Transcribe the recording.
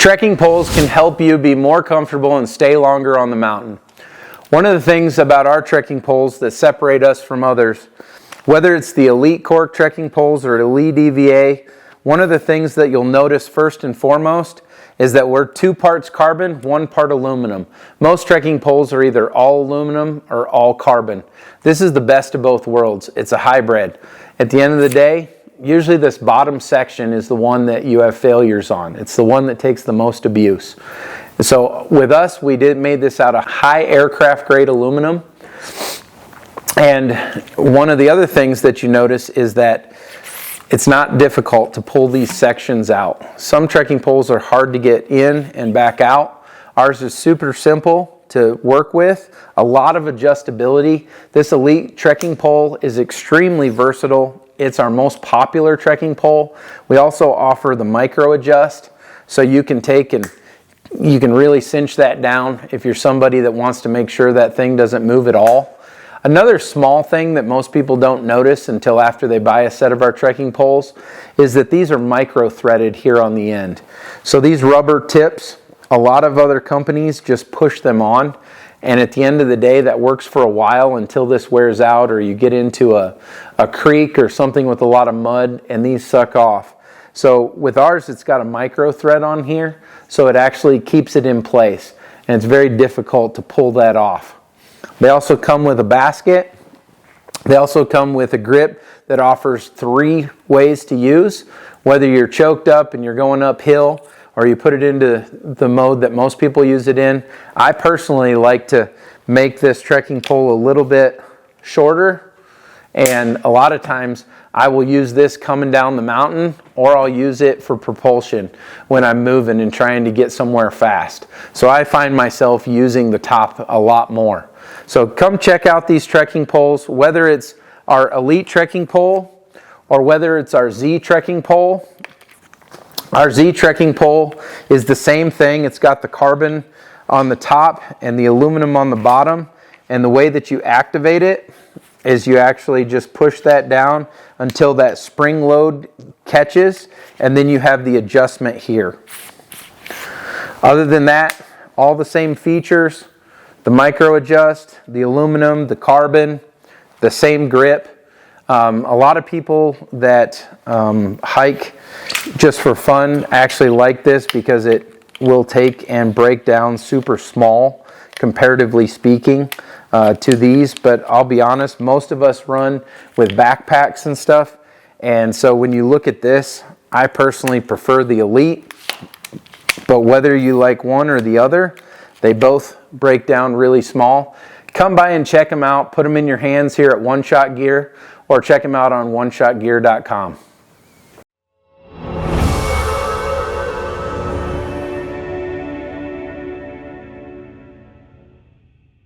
Trekking poles can help you be more comfortable and stay longer on the mountain. One of the things about our trekking poles that separate us from others, whether it's the Elite Cork trekking poles or Elite EVA, one of the things that you'll notice first and foremost is that we're 2 parts carbon, 1 part aluminum. Most trekking poles are either all aluminum or all carbon. This is the best of both worlds. It's a hybrid. At the end of the day, usually this bottom section is the one that you have failures on. It's the one that takes the most abuse. So with us, we made this out of high aircraft grade aluminum. And one of the other things that you notice is that it's not difficult to pull these sections out. Some trekking poles are hard to get in and back out. Ours is super simple to work with, a lot of adjustability. This Elite trekking pole is extremely versatile. It's our most popular trekking pole. We also offer the micro adjust, so you can take and you can really cinch that down if you're somebody that wants to make sure that thing doesn't move at all. Another small thing that most people don't notice until after they buy a set of our trekking poles is that these are micro threaded here on the end. So these rubber tips, a lot of other companies just push them on, and at the end of the day that works for a while until this wears out or you get into a creek or something with a lot of mud and these suck off. So with ours, it's got a micro thread on here, so it actually keeps it in place, and it's very difficult to pull that off. They also come with a basket. They also come with a grip that offers 3 ways to use, whether you're choked up and you're going uphill or you put it into the mode that most people use it in. I personally like to make this trekking pole a little bit shorter, and a lot of times I will use this coming down the mountain, or I'll use it for propulsion when I'm moving and trying to get somewhere fast. So I find myself using the top a lot more. So come check out these trekking poles, whether it's our Elite trekking pole or whether it's our Z trekking pole. Our Z trekking pole is the same thing. It's got the carbon on the top and the aluminum on the bottom. And the way that you activate it is you actually just push that down until that spring load catches, and then you have the adjustment here. Other than that, all the same features. The micro adjust, the aluminum, the carbon, the same grip. A lot of people that hike just for fun actually like this because it will take and break down super small, comparatively speaking, to these. But I'll be honest, most of us run with backpacks and stuff. And so when you look at this, I personally prefer the Elite. But whether you like one or the other, they both break down really small. Come by and check them out. Put them in your hands here at One Shot Gear, or check them out on oneshotgear.com.